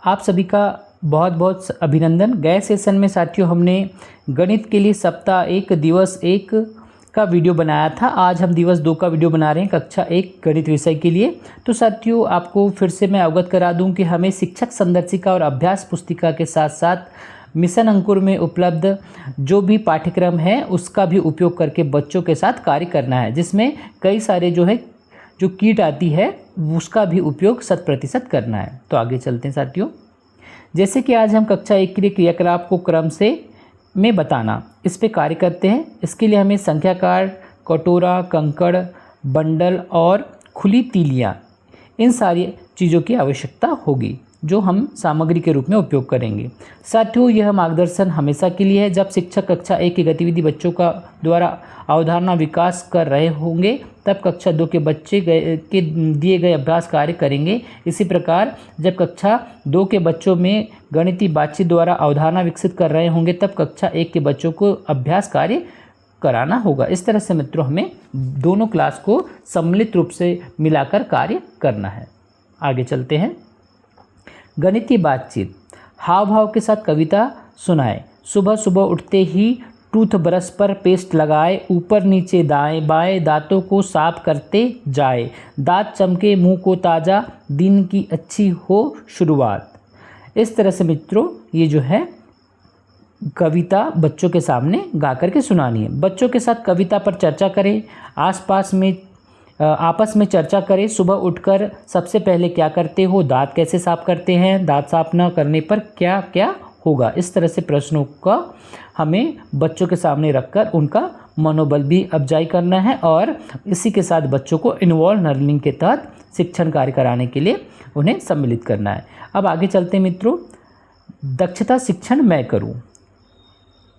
आप सभी का बहुत बहुत अभिनंदन। गए सेशन में साथियों हमने गणित के लिए सप्ताह 1 दिवस 1 का वीडियो बनाया था। आज हम दिवस 2 का वीडियो बना रहे हैं कक्षा 1 गणित विषय के लिए। तो साथियों आपको फिर से मैं अवगत करा दूं कि हमें शिक्षक संदर्शिका और अभ्यास पुस्तिका के साथ साथ मिशन अंकुर में उपलब्ध जो भी पाठ्यक्रम है उसका भी उपयोग करके बच्चों के साथ कार्य करना है, जिसमें कई सारे जो किट आती है उसका भी उपयोग 100% करना है। तो आगे चलते हैं साथियों। जैसे कि आज हम कक्षा 1 के लिए क्रियाकलाप को क्रम से में बताना इस पे कार्य करते हैं। इसके लिए हमें संख्या कार्ड, कटोरा, कंकड़, बंडल और खुली तीलियाँ, इन सारी चीज़ों की आवश्यकता होगी जो हम सामग्री के रूप में उपयोग करेंगे। साथियों यह मार्गदर्शन हमेशा के लिए है। जब शिक्षक कक्षा 1 की गतिविधि बच्चों का द्वारा अवधारणा विकास कर रहे होंगे तब कक्षा 2 के बच्चे के दिए गए अभ्यास कार्य करेंगे। इसी प्रकार जब कक्षा 2 के बच्चों में गणितीय बातचीत द्वारा अवधारणा विकसित कर रहे होंगे तब कक्षा 1 के बच्चों को अभ्यास कार्य कराना होगा। इस तरह से मित्रों हमें दोनों क्लास को सम्मिलित रूप से मिलाकर कार्य करना है। आगे चलते हैं। गणितीय बातचीत। हाव भाव के साथ कविता सुनाए। सुबह सुबह उठते ही टूथब्रश पर पेस्ट लगाए, ऊपर नीचे दाएं बाएं दांतों को साफ करते जाए, दांत चमके मुंह को ताज़ा, दिन की अच्छी हो शुरुआत। इस तरह से मित्रों ये जो है कविता बच्चों के सामने गा करके सुनानी है। बच्चों के साथ कविता पर चर्चा करें, आपस में चर्चा करें। सुबह उठकर सबसे पहले क्या करते हो, दांत कैसे साफ करते हैं, दांत साफ न करने पर क्या क्या होगा। इस तरह से प्रश्नों का हमें बच्चों के सामने रखकर उनका मनोबल भी अफजाई करना है और इसी के साथ बच्चों को इन्वॉल्व लर्निंग के तहत शिक्षण कार्य कराने के लिए उन्हें सम्मिलित करना है। अब आगे चलते हैं मित्रों। दक्षता शिक्षण मैं करूं।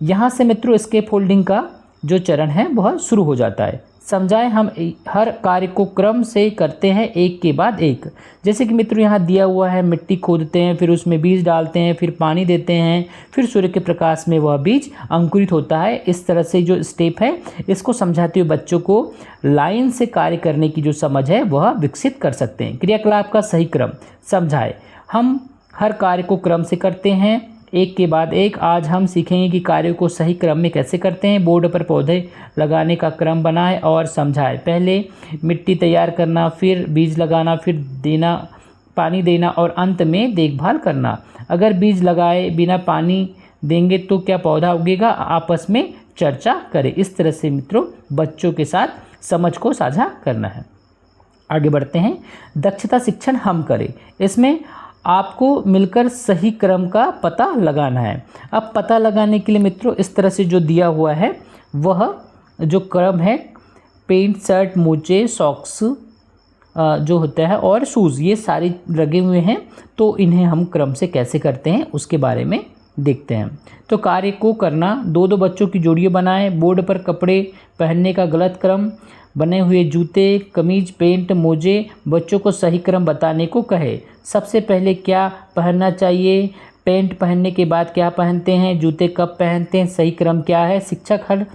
यहाँ से मित्रों स्केप फोल्डिंग का जो चरण है वह शुरू हो जाता है। समझाएं, हम हर कार्य को क्रम से करते हैं एक के बाद एक। जैसे कि मित्रों यहाँ दिया हुआ है, मिट्टी खोदते हैं, फिर उसमें बीज डालते हैं, फिर पानी देते हैं, फिर सूर्य के प्रकाश में वह बीज अंकुरित होता है। इस तरह से जो स्टेप है इसको समझाते हुए बच्चों को लाइन से कार्य करने की जो समझ है वह विकसित कर सकते हैं। क्रियाकलाप का सही क्रम समझाएं, हम हर कार्य को क्रम से करते हैं एक के बाद एक। आज हम सीखेंगे कि कार्यों को सही क्रम में कैसे करते हैं। बोर्ड पर पौधे लगाने का क्रम बनाएं और समझाएं। पहले मिट्टी तैयार करना, फिर बीज लगाना, फिर पानी देना और अंत में देखभाल करना। अगर बीज लगाए बिना पानी देंगे तो क्या पौधा उगेगा, आपस में चर्चा करें। इस तरह से मित्रों बच्चों के साथ समझ को साझा करना है। आगे बढ़ते हैं। दक्षता शिक्षण हम करें। इसमें आपको मिलकर सही क्रम का पता लगाना है। अब पता लगाने के लिए मित्रों इस तरह से जो दिया हुआ है वह जो क्रम है, पेंट, शर्ट, मोजे, सॉक्स जो होता है और शूज़, ये सारे लगे हुए हैं। तो इन्हें हम क्रम से कैसे करते हैं उसके बारे में देखते हैं। तो कार्य को करना, 2-2 बच्चों की जोड़ियाँ बनाएं। बोर्ड पर कपड़े पहनने का गलत क्रम, बने हुए जूते, कमीज, पेंट, मोजे, बच्चों को सही क्रम बताने को कहे। सबसे पहले क्या पहनना चाहिए, पेंट पहनने के बाद क्या पहनते हैं, जूते कब पहनते हैं, सही क्रम क्या है। शिक्षक हर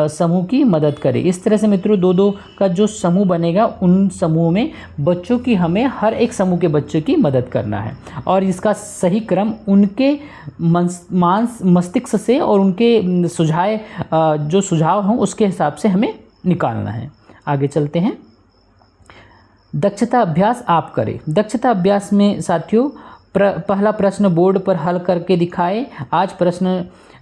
समूह की मदद करे। इस तरह से मित्रों 2-2 का जो समूह बनेगा उन समूह में बच्चों की हमें हर एक समूह के बच्चों की मदद करना है और इसका सही क्रम उनके मस्तिष्क से और उनके सुझाव हों उसके हिसाब से हमें निकालना है। आगे चलते हैं। दक्षता अभ्यास आप करें। दक्षता अभ्यास में साथियों पहला प्रश्न बोर्ड पर हल करके दिखाए।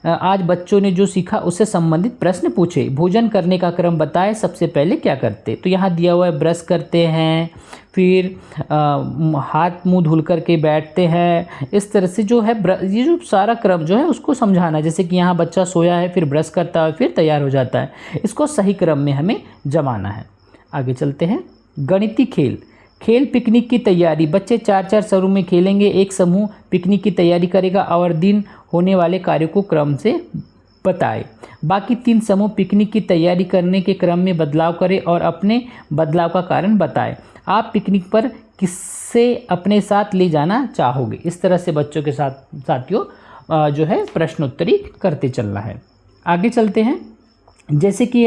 आज बच्चों ने जो सीखा उससे संबंधित प्रश्न पूछे। भोजन करने का क्रम बताएं, सबसे पहले क्या करते। तो यहाँ दिया हुआ है ब्रश करते हैं, फिर हाथ मुंह धुल करके बैठते हैं। इस तरह से जो है ये जो सारा क्रम जो है उसको समझाना है। जैसे कि यहाँ बच्चा सोया है, फिर ब्रश करता है, फिर तैयार हो जाता है। इसको सही क्रम में हमें जमाना है। आगे चलते हैं। गणितीय खेल पिकनिक की तैयारी। बच्चे 4-4 समूह में खेलेंगे। एक समूह पिकनिक की तैयारी करेगा और दिन होने वाले कार्यों को क्रम से बताए। बाकी 3 समूह पिकनिक की तैयारी करने के क्रम में बदलाव करें और अपने बदलाव का कारण बताएं। आप पिकनिक पर किससे अपने साथ ले जाना चाहोगे। इस तरह से बच्चों के साथ साथियों जो है प्रश्नोत्तरी करते चलना है। आगे चलते हैं। जैसे कि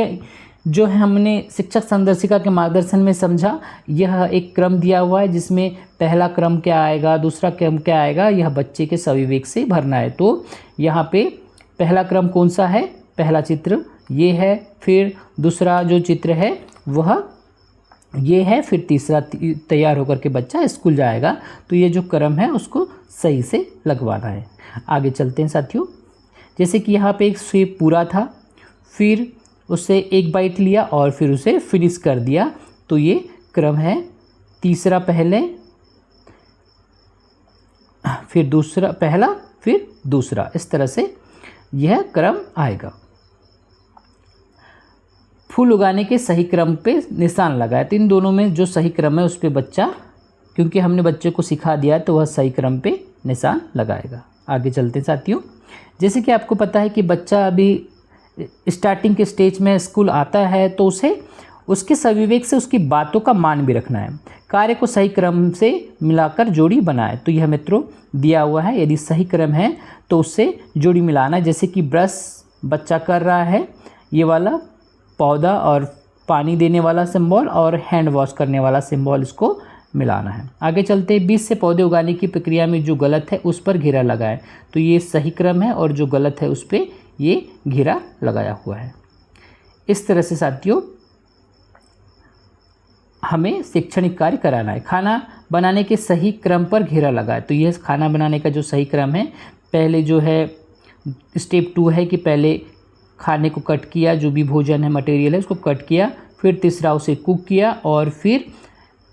जो है हमने शिक्षक संदर्शिका के मार्गदर्शन में समझा, यह एक क्रम दिया हुआ है जिसमें पहला क्रम क्या आएगा, दूसरा क्रम क्या आएगा, यह बच्चे के सविवेक से भरना है। तो यहाँ पे पहला क्रम कौन सा है, पहला चित्र ये है, फिर दूसरा जो चित्र है वह ये है, फिर तीसरा तैयार होकर के बच्चा स्कूल जाएगा। तो ये जो क्रम है उसको सही से लगवाना है। आगे चलते हैं साथियों। जैसे कि यहाँ पे एक सेब पूरा था, फिर उससे एक बाइट लिया और फिर उसे फिनिश कर दिया, तो ये क्रम है। तीसरा पहले, फिर दूसरा, पहला फिर दूसरा, इस तरह से यह क्रम आएगा। फूल उगाने के सही क्रम पे निशान लगाए, तो इन दोनों में जो सही क्रम है उस पे बच्चा, क्योंकि हमने बच्चे को सिखा दिया तो वह सही क्रम पे निशान लगाएगा। आगे चलते हैं साथियों। जैसे कि आपको पता है कि बच्चा अभी स्टार्टिंग के स्टेज में स्कूल आता है, तो उसे उसके सविवेक से उसकी बातों का मान भी रखना है। कार्य को सही क्रम से मिलाकर जोड़ी बनाए, तो यह मित्रों दिया हुआ है। यदि सही क्रम है तो उससे जोड़ी मिलाना है। जैसे कि ब्रश बच्चा कर रहा है, ये वाला पौधा और पानी देने वाला सिंबल और हैंड वॉश करने वाला सिंबल, इसको मिलाना है। आगे चलते हैं। बीज से पौधे उगाने की प्रक्रिया में जो गलत है उस पर घेरा लगाए, तो ये सही क्रम है और जो गलत है उस पर ये घेरा लगाया हुआ है। इस तरह से साथियों हमें शैक्षणिक कार्य कराना है। खाना बनाने के सही क्रम पर घेरा लगाए, तो यह खाना बनाने का जो सही क्रम है, पहले जो है स्टेप 2 है कि पहले खाने को कट किया, जो भी भोजन है मटेरियल है उसको कट किया, फिर तीसरा उसे कुक किया और फिर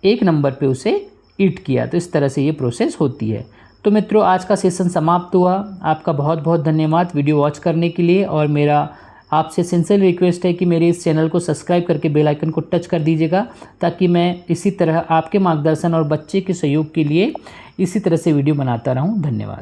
1 नंबर पे उसे ईट किया। तो इस तरह से ये प्रोसेस होती है। तो मित्रों आज का सेशन समाप्त हुआ। आपका बहुत बहुत धन्यवाद वीडियो वॉच करने के लिए, और मेरा आपसे सिंसियर रिक्वेस्ट है कि मेरे इस चैनल को सब्सक्राइब करके बेल आइकन को टच कर दीजिएगा, ताकि मैं इसी तरह आपके मार्गदर्शन और बच्चे के सहयोग के लिए इसी तरह से वीडियो बनाता रहूं। धन्यवाद।